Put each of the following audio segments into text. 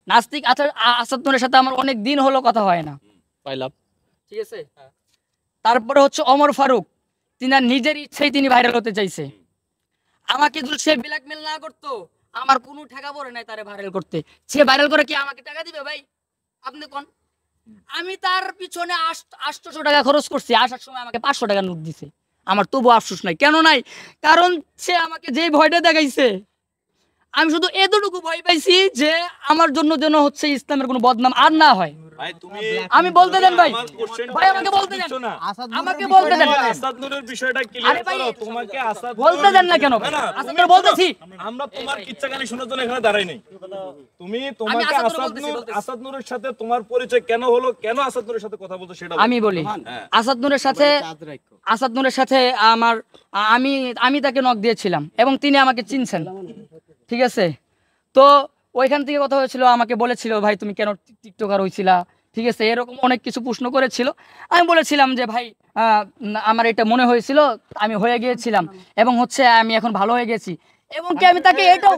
নাস্তিক আসাদ নূরের সাথে আমার অনেক দিন হলো কথা হয় না, পাইলাম, ঠিক আছে। তারপরে হচ্ছে ওমর ফারুক, তিনার নিজের ইচ্ছাই তিনি ভাইরাল হতে চাইছে। আমাকে যদি সে ব্ল্যাকমেল না করতো, আমার কোনো টাকা পড়ে নাই তারে ভাইরাল করতে। সে ভাইরাল করে কি আমাকে টাকা দিবে ভাই? আপনি কোন? আমি তার পিছনে 800 টাকা খরচ করছি, আসার সময় আমাকে 500 টাকা নোট দিছে। আমার তবু আফসোস নাই। কেন নাই? কারণ সে আমাকে যে ভয়টা দেখাইছে, আমি শুধু এতটুকু ভয় পাইছি যে আমার জন্য যেন হচ্ছে ইসলামের কোনো বদনাম আর না হয়। ভাই তুমি আমি বলতে দেন ভাই, আমার কোশ্চেন ভাই আমাকে বলতে দেন, আমাকে বলতে দেন। আসাদ নূরের বিষয়টা ক্লিয়ার করো। তোমাকে আসাদ বলতে দেন না কেন? আসাদ নূর বলতেছি, আমরা তোমার কিচ্ছাখানি শোনার জন্য এখানে দাঁড়াই নাই। তুমি তোমাকে আসাদ নূরের সাথে তোমার পরিচয় কেন হলো, কেন আসাদ নূরের সাথে কথা বলছো সেটা আমি বলি। আসাদ নূরের সাথে আমার আমি তাকে নক দিয়েছিলাম এবং তিনি আমাকে চিনছেন, ঠিক আছে। তো ওইখান থেকে কথা হয়েছিল, আমাকে বলেছিল ভাই তুমি কেন টিকটকার হইছিলা, ঠিক আছে, এরকম অনেক কিছু প্রশ্ন করেছিল। আমি বলেছিলাম যে ভাই আমার এটা মনে হয়েছিল, আমি হয়ে গিয়েছিলাম এবং হচ্ছে আমি এখন ভালো হয়ে গেছি। এবং কি আমি তাকে এটাও,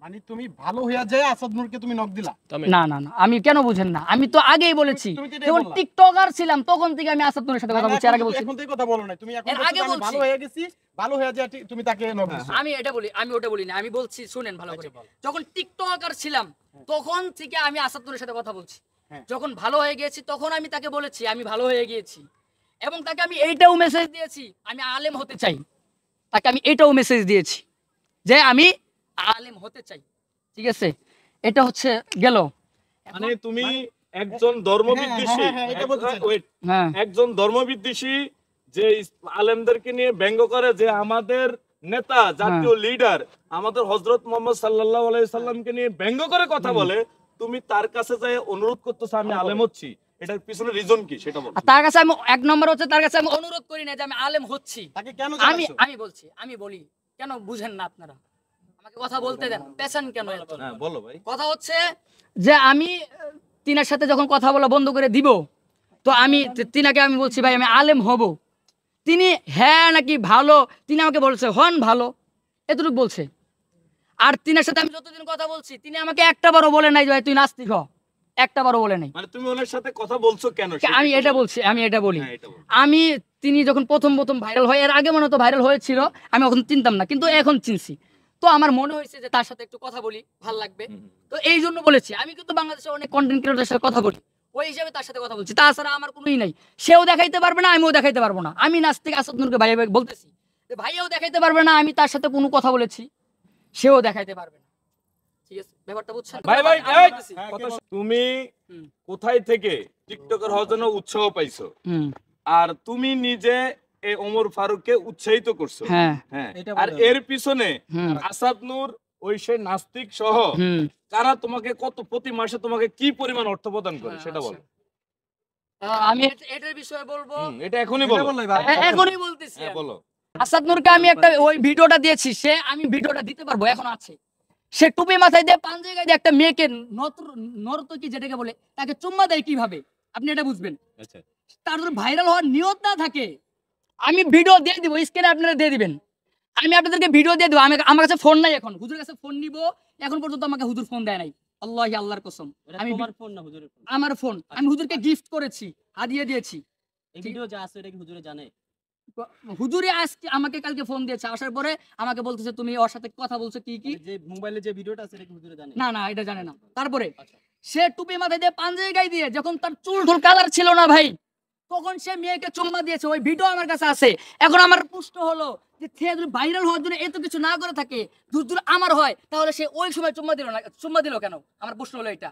মানে তুমি ভালো হইয়া যায় আসাদ নূরকে তুমি নক দিলা? না না না, আমি কেন বুঝেন না, আমি তো আগেই বলেছি যখন টিকটকার ছিলাম তখন থেকে আমি আসাদ নূরের সাথে কথা বলছি। আর আগে বলছি, এখন থেকে কথা বলো না তুমি, এখন আগে বলছি ভালো হয়ে গেছি, ভালো হয়ে যায় তুমি তাকে নক দিছো। আমি এটা বলি, আমি ওটা বলি না, আমি বলছি শুনেন ভালো করে। যখন টিকটকার ছিলাম তখন থেকে আমি আসাদ নূরের সাথে কথা বলছি। যখন ভালো হয়ে গিয়েছি তখন আমি তাকে বলেছি আমি ভালো হয়ে গিয়েছি, এবং তাকে আমি এইটাও মেসেজ দিয়েছি আমি আলেম হতে চাই। তাকে আমি এটাও মেসেজ দিয়েছি যে আমি আলেম হতে চাই, ঠিক আছে। এটা হচ্ছে গেল। মানে তুমি একজন ধর্মবিদ্বেষী, একজন ধর্মবিদ্বেষী যে আলেমদেরকে নিয়ে ব্যঙ্গ করে, যে আমাদের নেতা জাতীয় লিডার আমাদের হযরত মুহাম্মদ সাল্লাল্লাহু আলাইহি সাল্লামকে নিয়ে ব্যঙ্গ করে কথা বলে, তুমি তার কাছে যায় অনুরোধ করতেছ আমি আলেম হচ্ছি, এটার পিছনে রিজন কি সেটা বলো। তার কাছে আমি এক নম্বর হচ্ছে তার কাছে আমি অনুরোধ করি না যে আমি আলেম হচ্ছি। তাকে কেন বলছি, আমি বলি কেন বুঝেন না আপনারা, আমাকে কথা বলতে দেন, পেছন কেন এত? হ্যাঁ বলো ভাই। কথা হচ্ছে যে আমি তিনার সাথে যখন কথা বলা বন্ধ করে দিব, তো আমি তিনাকে আমি বলছি ভাই আমি আলেম হব। তিনি হ্যাঁ নাকি ভালো, তিনি আমাকে বলছে হন ভালো, এতটুকু বলছে। আর তিনার সাথে আমি যতদিন কথা বলছি তিনি আমাকে একটা বারও বলে নাই যে ভাই তুই নাস্তিক হ, একটা বারও বলে নাই। মানে তুমি ওনার সাথে কথা বলছো কেন? আমি এটা বলছি, আমি এটা বলি। আমি তিনি যখন প্রথম ভাইরাল হয়, এর আগে মনে হতো ভাইরাল হয়েছিল, আমি এখন চিনতাম না, কিন্তু এখন চিনছি। তো আমার মনে হয়েছে যে তার সাথে একটু কথা বলি, ভাল লাগবে, তো এই জন্য বলেছি। আমি কিন্তু বাংলাদেশে অনেক কন্টেন্ট ক্রিয়েটরের সাথে কথা বলি, ওই হিসাবে তার সাথে কথা বলছি। তাছাড়া আমার কোনোই নাই, সেও দেখাইতে পারবে না, আমিও দেখাইতে পারবো না। আমি নাস্তিক আসাদ নূরকে ভাই বলতেছি, ভাইয়াও দেখাইতে পারবে না আমি তার সাথে কোনো কথা বলেছি, সেও দেখাইতে পারবে না, ঠিক আছে। ব্যাপারটা বুঝছেন ভাই? তুমি কোথায় থেকে টিকটকার হওয়ার জন্য উৎসাহ পাইছো, আর তুমি নিজে এই ওমর ফারুককে উৎসাহিত করছো, হ্যাঁ, আর এর পিছনে আসাদ নূর ওই সে নাস্তিক সহ কারা তোমাকে কত প্রতি মাসে তোমাকে কি পরিমাণ অর্থ প্রদান করে সেটা বলো। আমি এটার বিষয়ে বলবো, এটা এখনই বলো, এখনই বলতেছি। বলো। আসাদ নূরকে আমি একটা ওই ভিডিওটা দিয়েছি, আমি ভিডিওটা দিতে পারবো, এখন আছে। সে টুপি মাথায় দিয়ে পাঞ্জাবি গায়ে দিয়ে একটা মেয়েকে নর্তকী যেটাকে বলে তাকে চুম্মা দেয় কিভাবে, আপনি এটা বুঝবেন। তার যদি ভাইরাল হওয়ার নিয়ত না থাকে, আমি ভিডিও দিয়ে দিব, স্ক্রিনে আপনারা দিয়ে দিবেন, আমি আপনাদেরকে ভিডিও দিয়ে দেবো। আমার কাছে ফোন নাই, এখন হুজুরের কাছে ফোন নিব, এখন পর্যন্ত আমাকে হুজুর ফোন দেয় নাই, আল্লাহি আল্লাহর কসম। আমার ফোন আমি হুজুরকে গিফট করেছি, হাদিয়া দিয়েছি। এই ভিডিও যা আছে এটা কি হুজুরে জানে? হুজুরে আজকে আমাকে কালকে ফোন দিয়েছে, আসার পরে আমাকে বলতেছে তুমি ওর সাথে কথা বলছো কি কি, যে মোবাইলে যে ভিডিওটা আছে এটা কি হুজুরে জানে? না না এটা জানে না। তারপরে সে টুপি মাথায় দিয়ে পাঞ্জাবি গায়ে দিয়ে, যখন তার চুল ঢুল কালার ছিল না ভাই, তখন সে মেয়েকে চুম্মা দিয়েছে, ওই ভিডিও আমার কাছে আছে। এখন আমার প্রশ্ন হলো যে সে যদি ভাইরাল হওয়ার জন্য এত কিছু না করে থাকে, যদি আমার হয় তাহলে সে ওই সময় চুম্মা দিল কেন? আমার প্রশ্ন হলো এটা।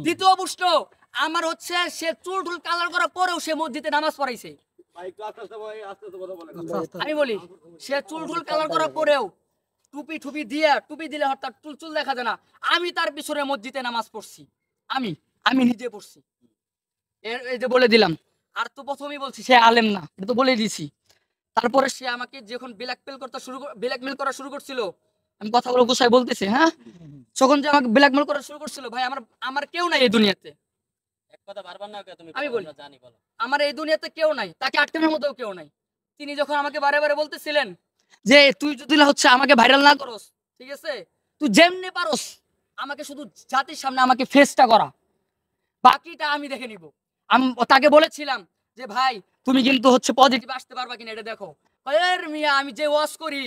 দ্বিতীয় প্রশ্ন আমার হচ্ছে, সে চুল ঢুল কালার করার পরেও সে মসজিদে নামাজ পড়াইছে। আমি বলি সে চুল ঢুল কালার করার পরেও টুপি দিলে তার চুল দেখা যায় না, আমি তার পিছনে মসজিদে নামাজ পড়ছি, আমি নিজে পড়ছি, এই যে বলে দিলাম। আর তো প্রথমেই বলছি সে আলেম না, এটা তো বলে দিছি। তারপরে সে আমাকে যখন ব্ল্যাকমেল করা শুরু করছিল, আমি কথাগুলো গুছাই বলতেছি, হ্যাঁ, যখন যে আমাকে ব্ল্যাকমেল করা শুরু করছিল, ভাই আমার কেউ নাই এই দুনিয়াতে, আমি বলি আমার এই দুনিয়াতে কেউ নাই, তাকে আটকানোর মতো কেউ নাই। তিনি যখন আমাকে বারে বারে বলতেছিলেন যে তুই যদি হচ্ছে আমাকে ভাইরাল না করস, ঠিক আছে, তুই যেমনি পারস আমাকে শুধু জাতির সামনে আমাকে ফেসটা করা, বাকিটা আমি দেখে নিব। আমি তাকে বলেছিলাম যে ভাই তুমি কিন্তু হচ্ছে পজিটিভ আসতে পারবা কিনা এটা দেখো। এর মিয়া আমি যে ওয়াজ করি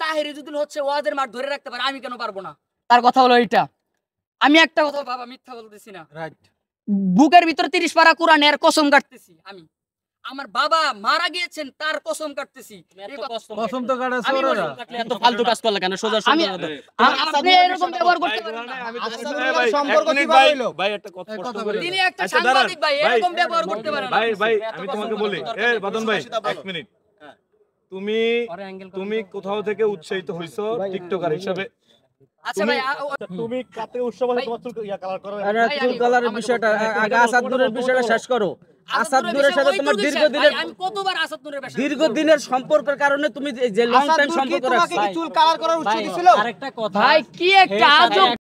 তাহেরে যদি হচ্ছে ওয়াজের মাঠ ধরে রাখতে পারে, আমি কেন পারবো না? তার কথা হলো এইটা। আমি একটা কথা বাবা মিথ্যা বলতেছি না, রাইট। বুকের ভিতরে 30 পারা কোরআনের কসম কাটতেছি। আমি আমার বাবা মারা গিয়েছেন তার কসম কাটতেছি। কসম তো কাটাছে আমি ওরা। কাটলে এত ফালতু কাজ করলে কেন? সোজা আমি সোজা আপনি এরকম ব্যবহার করতে পারেন না। সম্পর্ক কিভাবে হইলো? ভাই একটা কথা স্পষ্ট করে তিনি একটা আচ্ছা, দাঁড়ান। সাংবাদিক ভাই, এরকম ব্যবহার করতে পারেন না। ভাই আমি তোমাকে বলি, এই বাদন ভাই 1 মিনিট। তুমি কোথাও থেকে উৎসাহিত হইছো টিকটকার হিসেবে? আচ্ছা ভাই তুমি কাতে উৎসব আছে তোমার চুল কালার করো? আরে চুল কালারের বিষয়টা আগে আসাদুরের বিষয়টা শেষ করো। আসাদুরের সাথে তোমার দীর্ঘদিনের আমি কতবার আসাদুরের বিষয় দীর্ঘদিনের সম্পর্কের কারণে তুমি যে লং টাইম সম্পর্ক রাখছো। চুল কালার করার উৎস ছিল। আরেকটা কথা ভাই কি একটা আজব